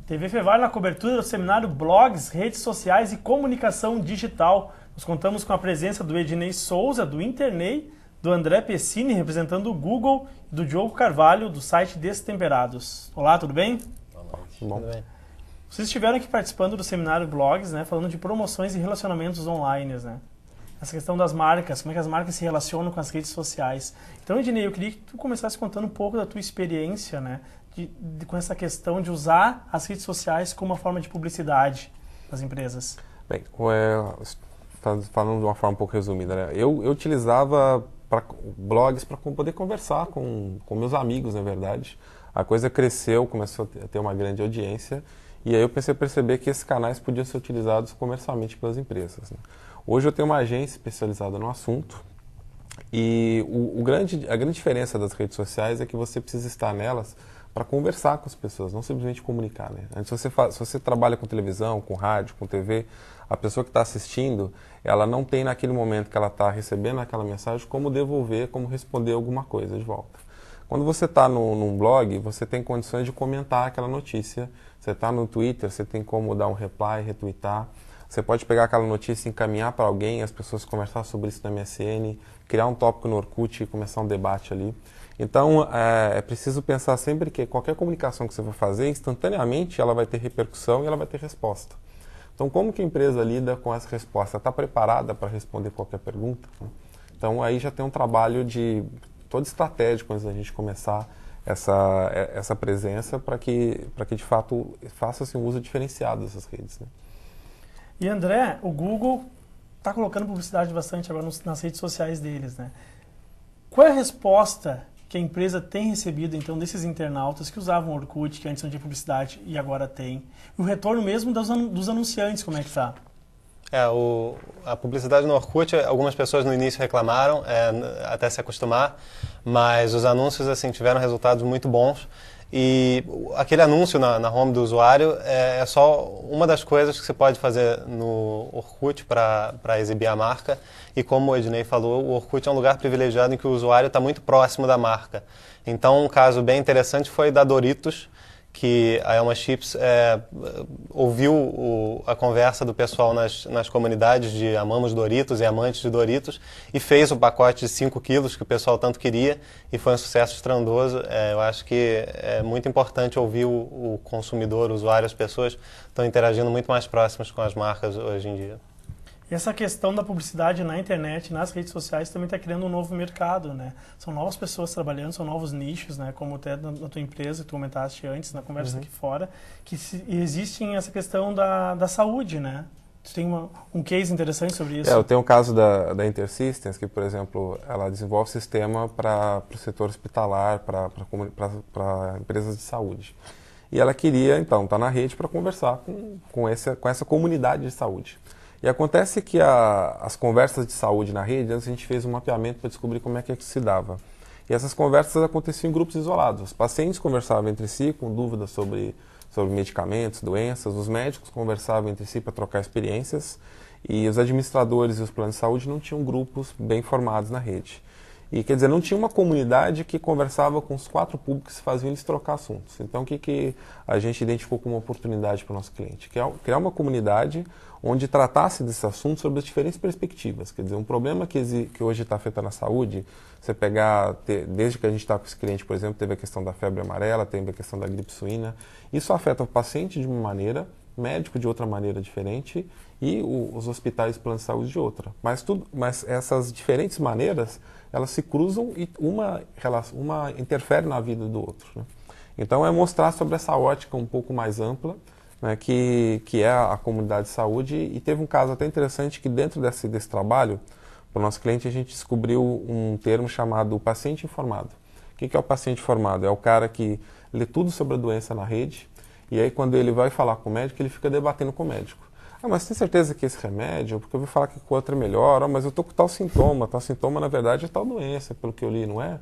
TV Fevar na cobertura do seminário Blogs, Redes Sociais e Comunicação Digital. Nós contamos com a presença do Ednei Souza, do Internei, do André Pessini, representando o Google, e do Diogo Carvalho, do site Destemperados. Olá, tudo bem? Olá, tudo bem. Vocês estiveram aqui participando do seminário Blogs, né, falando de promoções e relacionamentos online, né? Essa questão das marcas, como é que as marcas se relacionam com as redes sociais. Então, Ednei, eu queria que tu começasse contando um pouco da tua experiência, né, com essa questão de usar as redes sociais como uma forma de publicidade das empresas. Bem, falando de uma forma um pouco resumida, né? Eu utilizava blogs para poder conversar com meus amigos, na verdade. A coisa cresceu, começou a ter uma grande audiência, e aí eu pensei a perceber que esses canais podiam ser utilizados comercialmente pelas empresas, né? Hoje eu tenho uma agência especializada no assunto, e a grande diferença das redes sociais é que você precisa estar nelas para conversar com as pessoas, não simplesmente comunicar, né? Antes, se você trabalha com televisão, com rádio, com TV, a pessoa que está assistindo, ela não tem naquele momento que ela está recebendo aquela mensagem como devolver, como responder alguma coisa de volta. Quando você está num blog, você tem condições de comentar aquela notícia. Você está no Twitter, você tem como dar um reply, retweetar. Você pode pegar aquela notícia e encaminhar para alguém, as pessoas conversar sobre isso na MSN, criar um tópico no Orkut e começar um debate ali. Então, é preciso pensar sempre que qualquer comunicação que você for fazer, instantaneamente ela vai ter repercussão e ela vai ter resposta. Então, como que a empresa lida com essa resposta? Está preparada para responder qualquer pergunta? Então, aí já tem um trabalho todo estratégico antes da gente começar essa presença para que de fato faça-se um uso diferenciado dessas redes, né? E André, o Google está colocando publicidade bastante agora nas redes sociais deles, né? Qual é a resposta que a empresa tem recebido, então, desses internautas que usavam o Orkut, que antes não tinha publicidade e agora tem? E o retorno mesmo dos anunciantes, como é que está? A publicidade no Orkut, algumas pessoas no início reclamaram, até se acostumar, mas os anúncios assim, tiveram resultados muito bons. E aquele anúncio na home do usuário é só uma das coisas que você pode fazer no Orkut para exibir a marca. E como o Ednei falou, o Orkut é um lugar privilegiado em que o usuário está muito próximo da marca. Então, um caso bem interessante foi da Doritos, que a Elma Chips ouviu a conversa do pessoal nas comunidades de amamos Doritos e amantes de Doritos e fez o pacote de 5 quilos que o pessoal tanto queria e foi um sucesso estrondoso. Eu acho que é muito importante ouvir o consumidor, o usuário, as pessoas estão interagindo muito mais próximas com as marcas hoje em dia. E essa questão da publicidade na internet, nas redes sociais, também está criando um novo mercado, né? São novas pessoas trabalhando, são novos nichos, né? Como até na tua empresa, que tu comentaste antes, na conversa aqui fora, que existem essa questão da saúde, né? Tu tem um case interessante sobre isso? Eu tenho um caso da InterSystems, que, por exemplo, ela desenvolve sistema para o setor hospitalar, para empresas de saúde. E ela queria, então, estar na rede para conversar com essa comunidade de saúde. E acontece que as conversas de saúde na rede, antes a gente fez um mapeamento para descobrir como é que se dava. E essas conversas aconteciam em grupos isolados. Os pacientes conversavam entre si com dúvidas sobre medicamentos, doenças. Os médicos conversavam entre si para trocar experiências. E os administradores e os planos de saúde não tinham grupos bem formados na rede. E, quer dizer, não tinha uma comunidade que conversava com os 4 públicos e faziam eles trocar assuntos. Então, o que a gente identificou como uma oportunidade para o nosso cliente? Criar uma comunidade onde tratasse desse assunto sob as diferentes perspectivas. Quer dizer, um problema que hoje está afetando a saúde, você pegar, desde que a gente está com esse cliente, por exemplo, teve a questão da febre amarela, teve a questão da gripe suína. Isso afeta o paciente de uma maneira, médico de outra maneira diferente e os hospitais e planos de saúde de outra. Mas essas diferentes maneiras, elas se cruzam e uma interfere na vida do outro, né? Então, é mostrar sobre essa ótica um pouco mais ampla, né, que é a comunidade de saúde. E teve um caso até interessante que dentro desse trabalho, para o nosso cliente, a gente descobriu um termo chamado paciente informado. O que é o paciente informado? É o cara que lê tudo sobre a doença na rede e aí quando ele vai falar com o médico, ele fica debatendo com o médico. Mas tem certeza que esse remédio, porque eu ouvi falar que o outro é melhor, mas eu estou com tal sintoma na verdade é tal doença, pelo que eu li, não é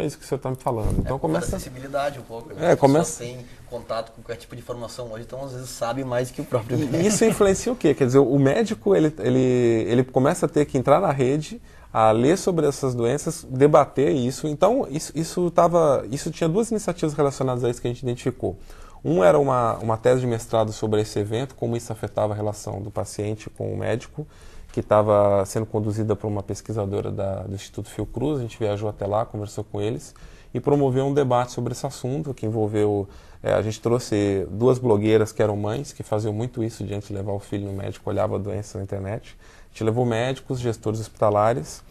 isso que o senhor está me falando. Então começa acessibilidade um pouco, né? As pessoas têm contato com qualquer tipo de informação hoje, então às vezes sabe mais que o próprio médico. E isso influencia o quê? Quer dizer, o médico ele começa a ter que entrar na rede, a ler sobre essas doenças, debater isso. Então, isso tinha 2 iniciativas relacionadas a isso que a gente identificou. Um era uma tese de mestrado sobre esse evento, como isso afetava a relação do paciente com o médico, que estava sendo conduzida por uma pesquisadora do Instituto Fiocruz. A gente viajou até lá, conversou com eles e promoveu um debate sobre esse assunto, que envolveu... a gente trouxe 2 blogueiras que eram mães, que faziam muito isso de antes de levar o filho no médico, olhava a doença na internet. A gente levou médicos, gestores hospitalares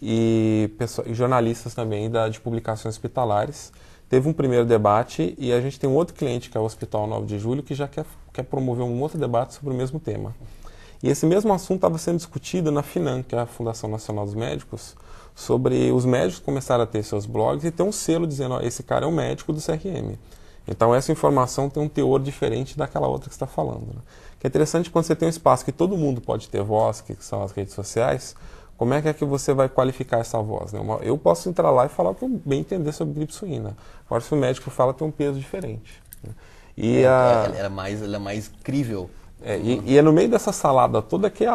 e jornalistas também de publicações hospitalares. Teve um primeiro debate e a gente tem um outro cliente, que é o Hospital 9 de Julho, que já quer promover um outro debate sobre o mesmo tema. E esse mesmo assunto estava sendo discutido na FINAM, que é a Fundação Nacional dos Médicos, sobre os médicos começarem a ter seus blogs e ter um selo dizendo, esse cara é um médico do CRM. Então essa informação tem um teor diferente daquela outra que você está falando. Né? Que é interessante quando você tem um espaço que todo mundo pode ter voz, que são as redes sociais, como é que você vai qualificar essa voz? Né? Eu posso entrar lá e falar o que eu bem entender sobre gripe suína. Agora, se o médico fala, tem um peso diferente. Né? E ela é mais crível. E é no meio dessa salada toda que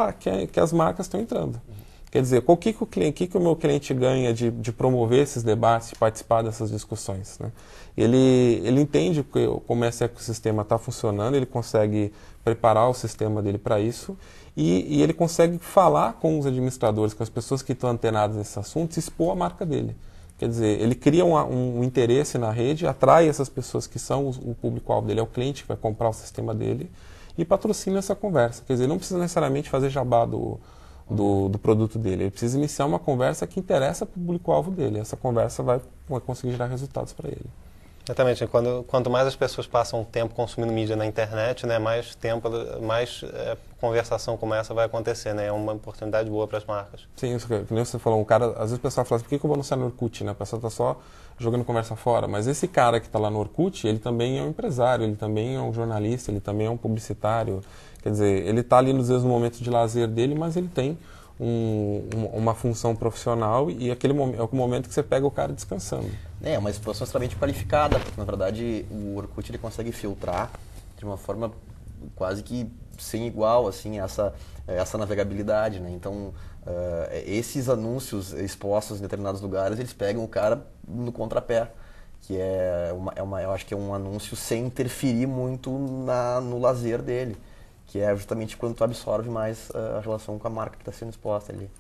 as marcas estão entrando. Quer dizer, o que o meu cliente ganha de promover esses debates, de participar dessas discussões? Né? Ele entende como esse ecossistema está funcionando, ele consegue preparar o sistema dele para isso e ele consegue falar com os administradores, com as pessoas que estão antenadas nesses assuntos e expor a marca dele. Quer dizer, ele cria um interesse na rede, atrai essas pessoas que são o público-alvo dele, é o cliente que vai comprar o sistema dele e patrocina essa conversa. Quer dizer, não precisa necessariamente fazer jabá do produto dele. Ele precisa iniciar uma conversa que interessa para o público-alvo dele. Essa conversa vai conseguir gerar resultados para ele. Exatamente. Quanto mais as pessoas passam tempo consumindo mídia na internet, né, mais conversação como essa vai acontecer. Né? É uma oportunidade boa para as marcas. Sim, isso que nem você falou. Às vezes o pessoal fala assim, por que eu vou anunciar no Orkut? Né? A pessoa está só jogando conversa fora. Mas esse cara que está lá no Orkut, ele também é um empresário, ele também é um jornalista, ele também é um publicitário. Quer dizer, ele está ali, às vezes, no momento de lazer dele, mas ele tem uma função profissional e aquele é o momento que você pega o cara descansando. É uma exposição extremamente qualificada, porque, na verdade, o Orkut ele consegue filtrar de uma forma quase que sem igual, assim, essa navegabilidade, né? Então, esses anúncios expostos em determinados lugares, eles pegam o cara no contrapé, que eu acho que é um anúncio sem interferir muito no lazer dele, que é justamente quando tu absorve mais a relação com a marca que está sendo exposta ali.